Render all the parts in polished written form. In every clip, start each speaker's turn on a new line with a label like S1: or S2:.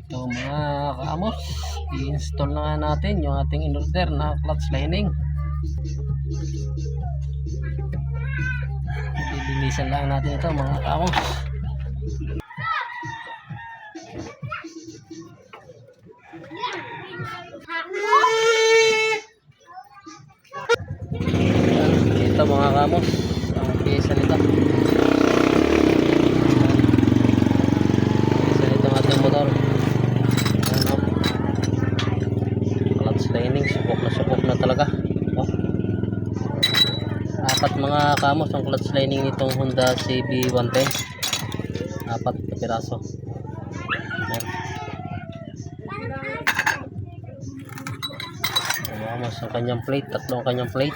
S1: Ito mga kaamos, i-install na nga natin yung ating in-order na clutch lining. Lilinisan lang natin ito mga kaamos. Ito mga kaamos, ang pyesa nito. Motor. Ano? Clutch lining, subok na talaga. Oh. Apat mga kamos ang clutch lining nitong Honda CB110. Apat na piraso. Ayan. Kamos ang kanyang plate, tatlo ang kanyang plate.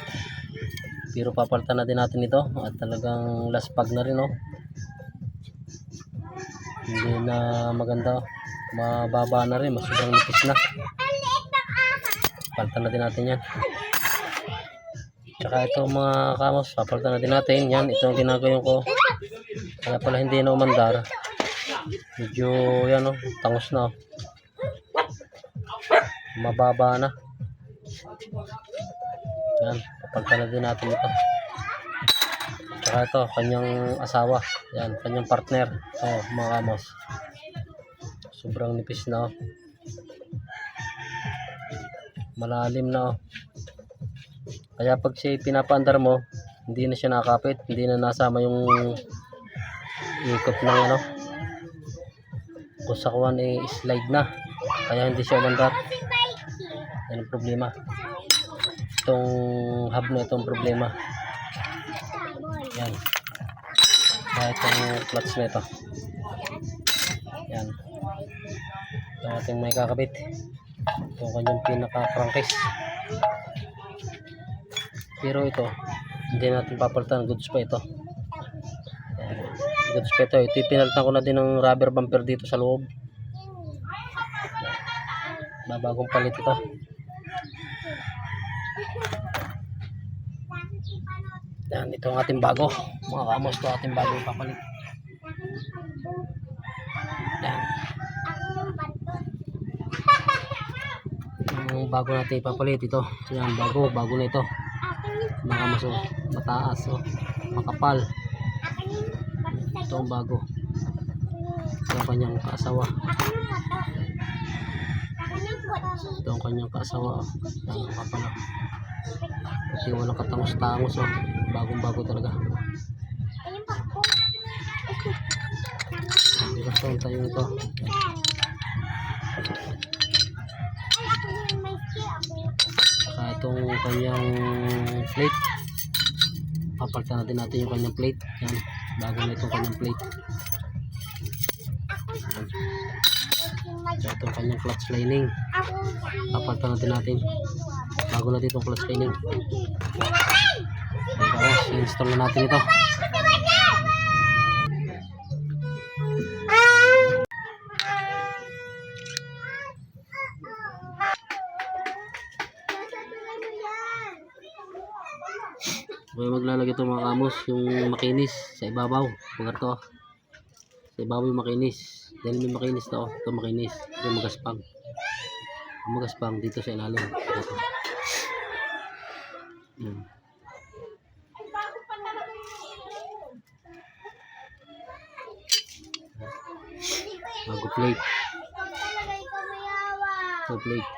S1: Pero papalitan na din natin ito at talagang last pag na rin, oh. Hindi na maganda, mababa na rin, mas sobrang nipis na. Palitan natin yan. Tsaka ito mga kamos, papalitan natin yan. Ito ang ginagawa ko, kaya pala hindi na umandar. Medyo yan, oh, tangos na, oh. Mababa na yan, papalitan natin ito. Tsaka ito, kanyang asawa, yan, kanyang partner, oh mga kamos, sobrang nipis na, oh. Malalim na, oh. Kaya pag siya pinapaandar mo, hindi na siya nakakapit, hindi na nasama yung ikot ng ano, kung sa kuwan slide na, kaya hindi siya umandar. Yan ang problema, itong hub na itong problema. Yan, kaya itong clutch na ito, yan, ito ating may kakabit. Ito kanyang pinaka crankcase, pero ito hindi natin papalitan, goods pa ito. Yan, goods pa ito. Ito pinalitan ko na din ng rubber bumper dito sa loob, babagong palit ito. Yan, ito ang ating bago mga kamos, ito ating bago ipapalit. Yan, ang bago natin ipapalit ito. Yan, bago na ito mga kamos, oh. Mataas, oh, makapal. Ito ang bago, ito ang kanyang kaasawa, ito ang kanyang kaasawa, oh. Yan, makapal, oh. Kasi walang katangos-tangos, oh. Bagong-bago talaga. Basta tayo ito. Saka itong kanyang plate, papalitan natin yung kanyang plate. Yan, bago na itong kanyang plate. Saka itong kanyang clutch lining, papalitan natin bago natin itong clutch lining. Tapos install na natin ito. Okay, maglalagay ito mga kamos yung makinis sa ibabaw. Pagkarto sa ibabaw yung makinis, dahil may makinis to, ito makinis, yung magaspang. Ang magaspang dito sa ilalim. Ito. Bago plate, ito plate.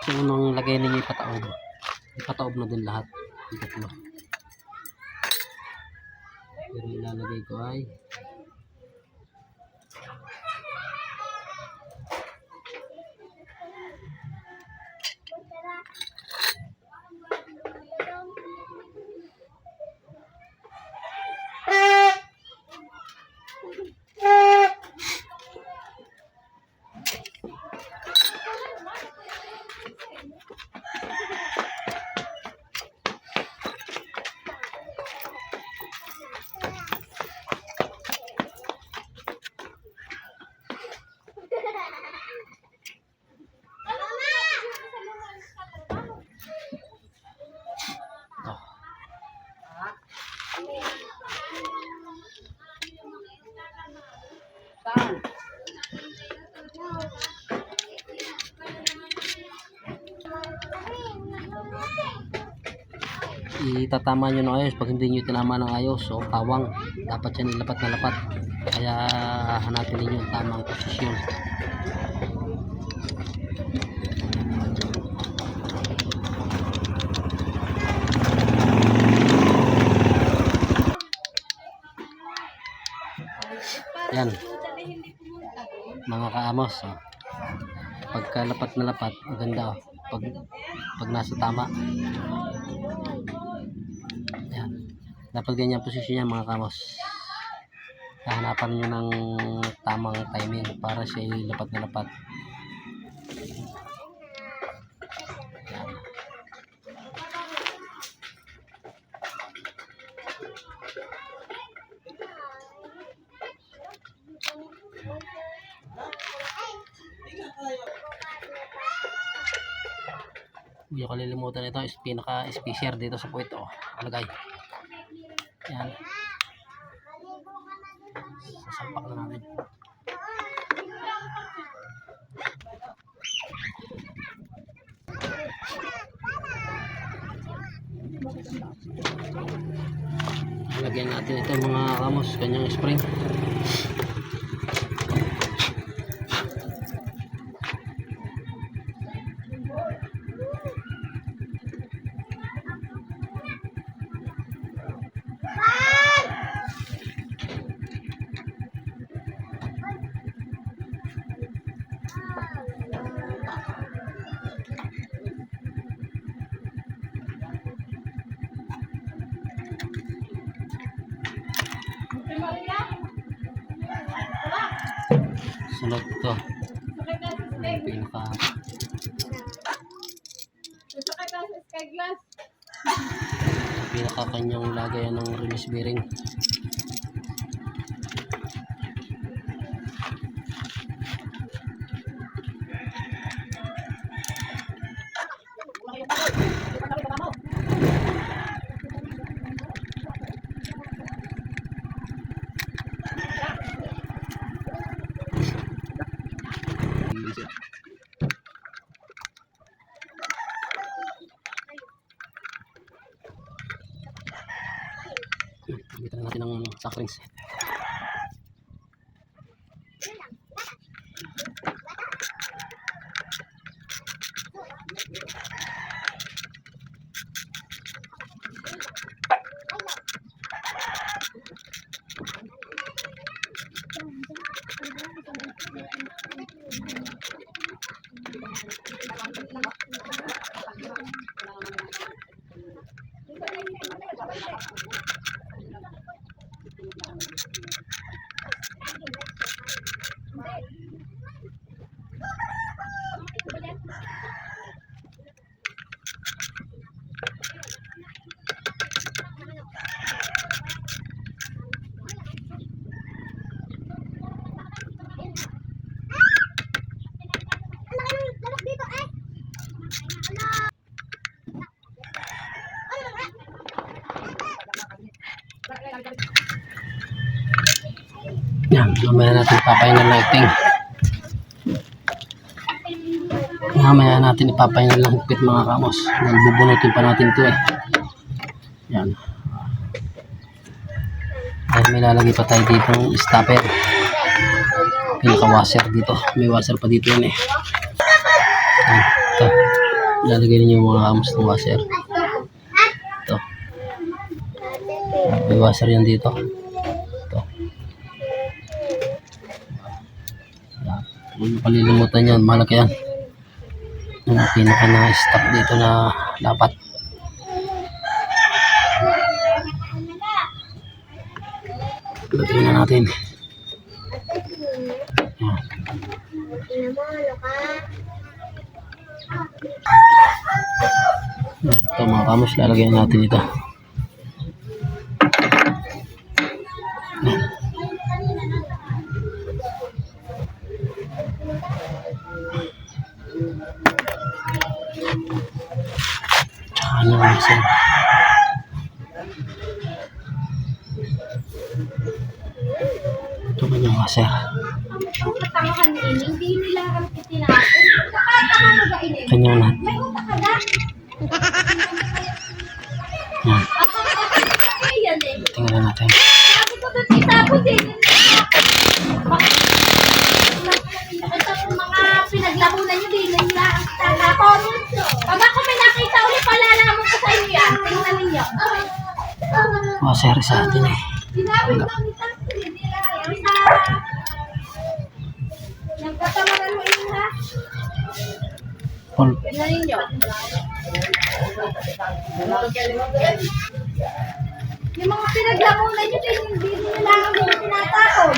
S1: So unang lagay ninyo ipataob na din lahat yung tatlo. Pero ilalagay ko ay itatama nyo ng ayos. Pag hindi nyo tinama ng ayos o tawang, dapat yan ilapat na lapat. Kaya hanapin ninyo yung tamang posisyon. Yan mga kaamos, pagka lapat na lapat, maganda pag nasa tama. Yan, dapat ganyan posisyon niya mga kaamos. Hahanapan nyo ng tamang timing para siya lapat na lapat. Yan. Hindi ko kalilimutan ito, pinaka-spacer dito sa puwit. Alagay. Yan. Sasampak na natin. Lagyan natin ito mga kamos, kanyang spring. Sunod ito. Pinaka kanyang lagayan ng release bearing. Gamitan natin ng sock rings. Yan, mamaya natin ipapahinga ng lighting. Mamaya natin ipapahinga ng higpit mga kamos. Dahil bubunutin pa natin ito Yan. Dahil may lalagay pa tayo dito ng stopper. Pinaka-washer dito. May washer pa dito yan Yan, ito. Lalagay ninyo yung mga kamos ng washer. Ito. May washer yan dito. Huwag nyo kalilimutan yan, malaki yan. Yung pinaka na stock dito na dapat. Lagyan na natin. Ito mga kamos, lalagyan natin ito. Ano sir? Ito kanyang washer. Kanyang lahat. Yan. seri sa atin eh. Wala. Paul.
S2: Yung mga pinaglamunan nyo, hindi nyo lang ang tinatapon.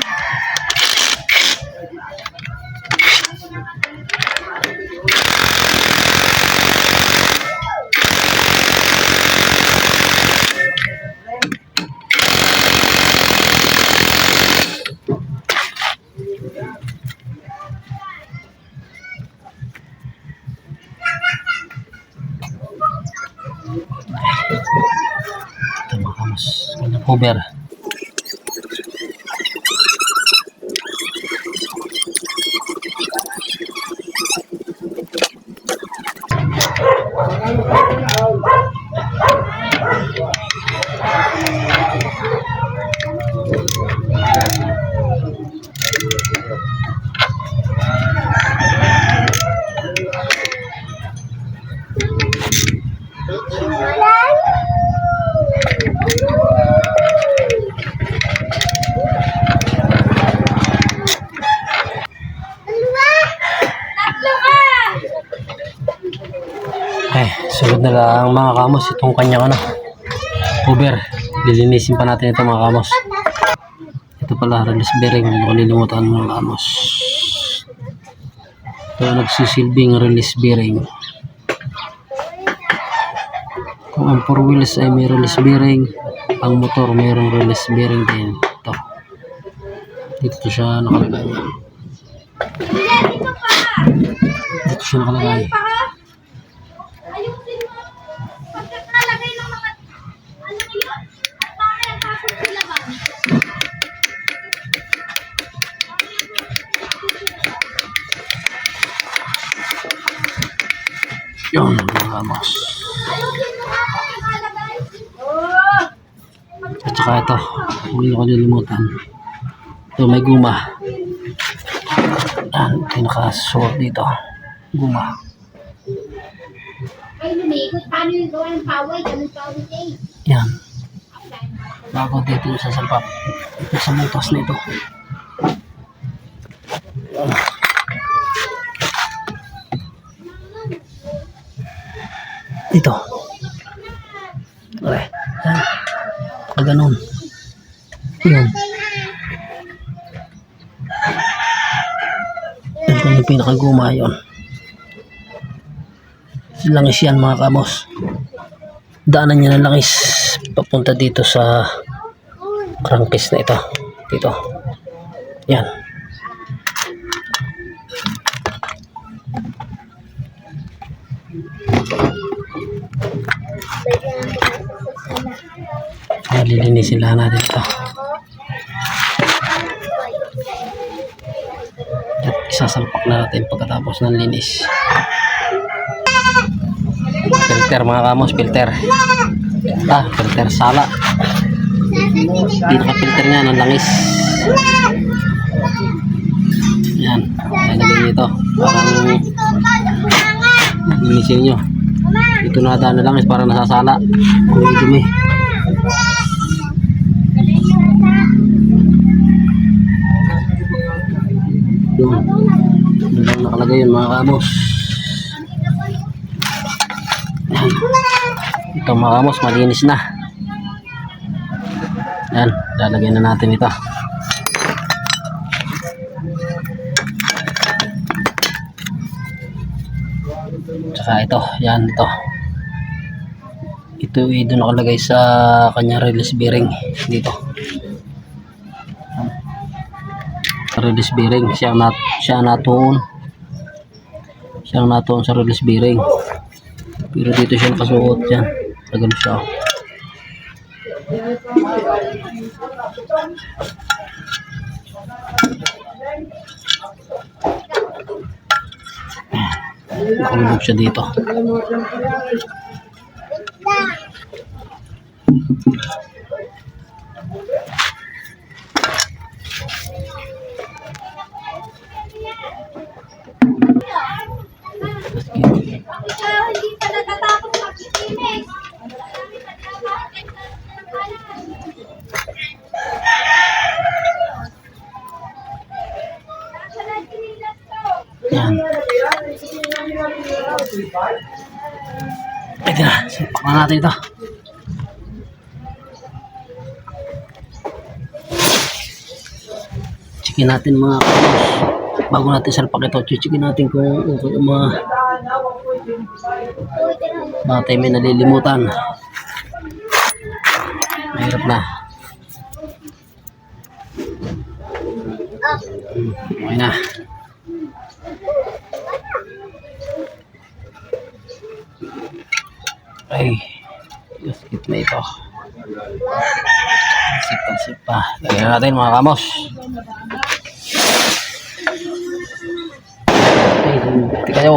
S1: Ito mga kamos. Cover. Sunod na lang mga kamos itong kanyang cover. Lilinisin pa natin ito mga kamos. Ito pala release bearing, hindi ko nilimutan mga kamos. Ito nagsisilbing release bearing. Kung ang 4 wheels ay may release bearing, ang motor mayroong release bearing din. Ito. Dito siya nakalagay. Dito siya nakalagay.
S2: Ayusin mo pagkakalagay ng mga ano yun at bakit tapos sila ba?
S1: Yun mga kamos.
S2: Ayusin mo nga pagkakalagay.
S1: At saka ito, hindi ko nilimutan. Ito may guma. Ito yung nakasuot dito. Guma.
S2: Ay, lumikot. Paano yung gawa ng paway? Ganun paway eh.
S1: Yan. Bago dito yung sasalpak. Ito sa butas na ito. Ito. Okay. Yan. Ganun. Yan. Yan po yung pinakaguma yun. Langis yan mga kamos. Daanan niya ng langis papunta dito sa crankcase na ito. Dito. Yan. Ayan, lilinisin lang natin ito. At isasalpak na natin pagkatapos ng linis. Filter mga kamos, filter. Filter sala. Pinaka-filter niya ng langis. Yan, lalagyan nito. Parang linisin nyo. Ito na daan na langis para nasasala. Dumi-dumi. Yun. Doon lang nakalagay yun mga kamos. Ito mga kamos, malinis na. Yan, lalagyan na natin ito. Tsaka ito, yan ito. Ito ay doon nakalagay sa kanya release bearing dito. Release bearing, siya natuon sa release bearing. Pero dito siya nakasuot yan. Tagal siya. Nakalubog siya dito.
S2: Ikaw, hindi pa natatapos makikinig.
S1: Yan. Pwede na. Sipak na natin ito. Checkin natin mga kamos. Bago natin salpak ito, checkin natin kung okay yung mga tayo may nalilimutan. Mahirap na. Okay na. Ay, skip na ito. Sip pa. Lagyan natin mga kamos. Ay, hindi kayo.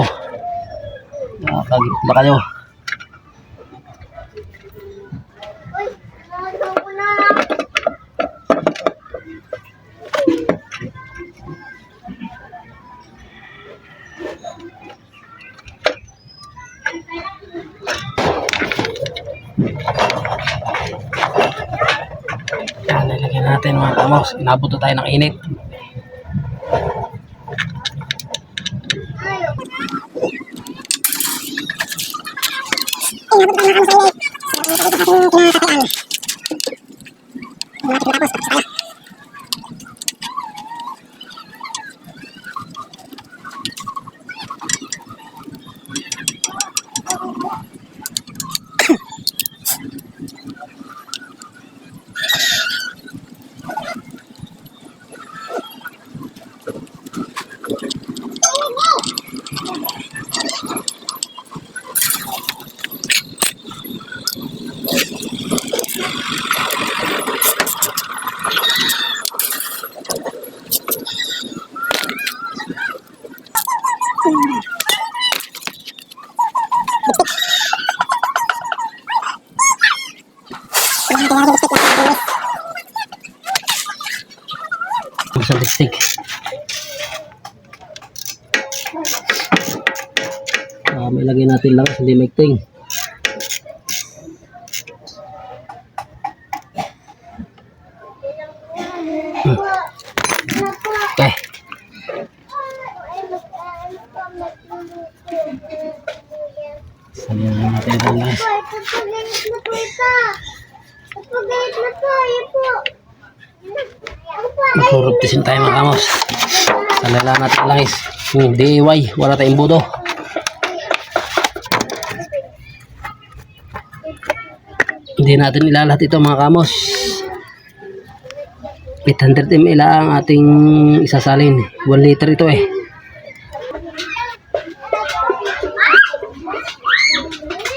S1: Nakakagitla kayo.
S2: Uy, nandun ko na.
S1: Yan, lalagyan natin mga kamos. Inabot na tayo ng init. Sa lipstick. May lagay natin lang hindi maigting. Okay. Sabihan natin ito guys.
S2: Pagpagalit na po ito. Pagpagalit na po. Ayan po.
S1: Magkuruptisin tayo mga kamos. Salala natin langis. DIY. Wala tayong budo. Hindi natin ilalahat ito mga kamos. 800 ml ang ating isasalin. 1 liter ito eh.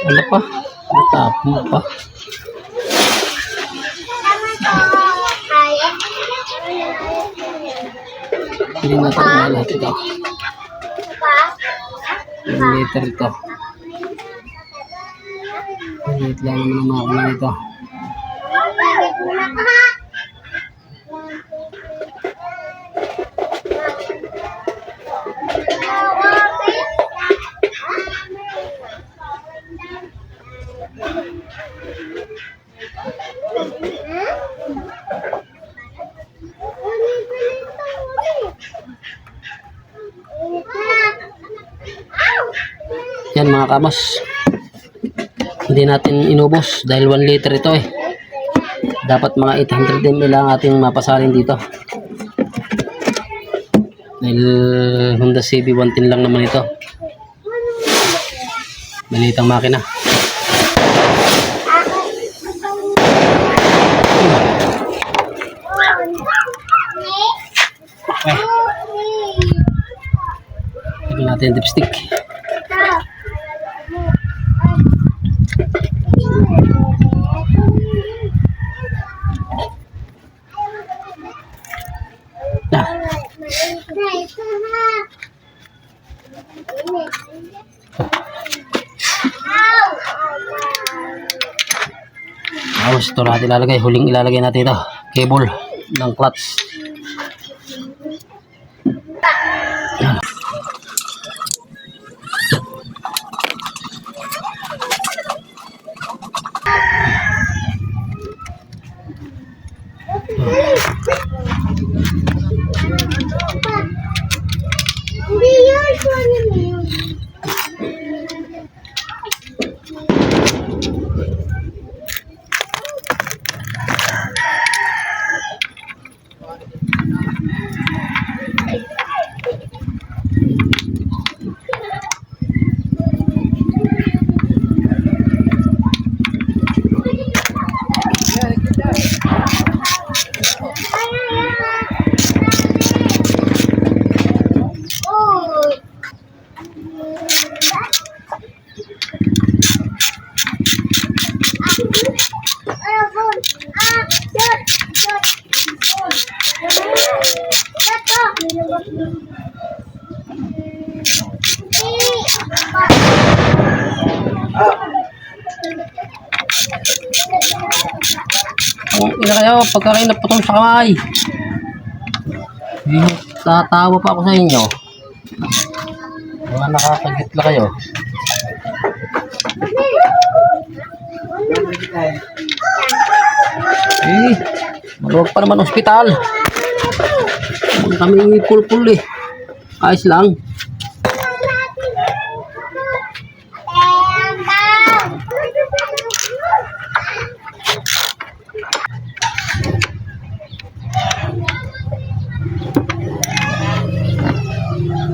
S1: Ano pa? Matapon pa. Hindi natin ilalahat ito. 1 liter ito. Wait lang naman ang makina ito. Yan mga kamos. Hindi natin inubos dahil 1 liter ito eh. Dapat mga 800 ml ang ating mapasalin dito. Dahil Honda CB 110 lang naman ito. Maliit ang makina. Okay. Lagyan natin dipstick. Tapos ito natin ilalagay. Huling ilalagay natin ito. Cable ng clutch. Yan.
S2: Hindi yun.
S1: Ang ina kayo, pagka kayo naputol sa kamay. Tatawa pa ako sa inyo. Mga nakakagitla kayo. Eh, maluwag pa naman ospital. Huwag kami pulpul eh. Ayos lang.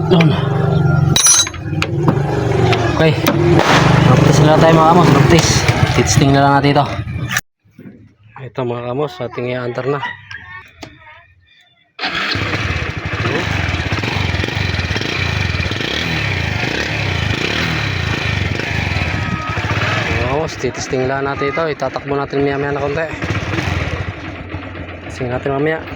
S1: Doon. Okay. Magpapis na lang tayo mga kamos. Magpapis. Titsting na lang natin ito. Ito mga kamos. Ating i-antar na. Mga kamos. Titsting lang natin ito. Itatakbo natin maya maya na konti. Testing natin mamaya.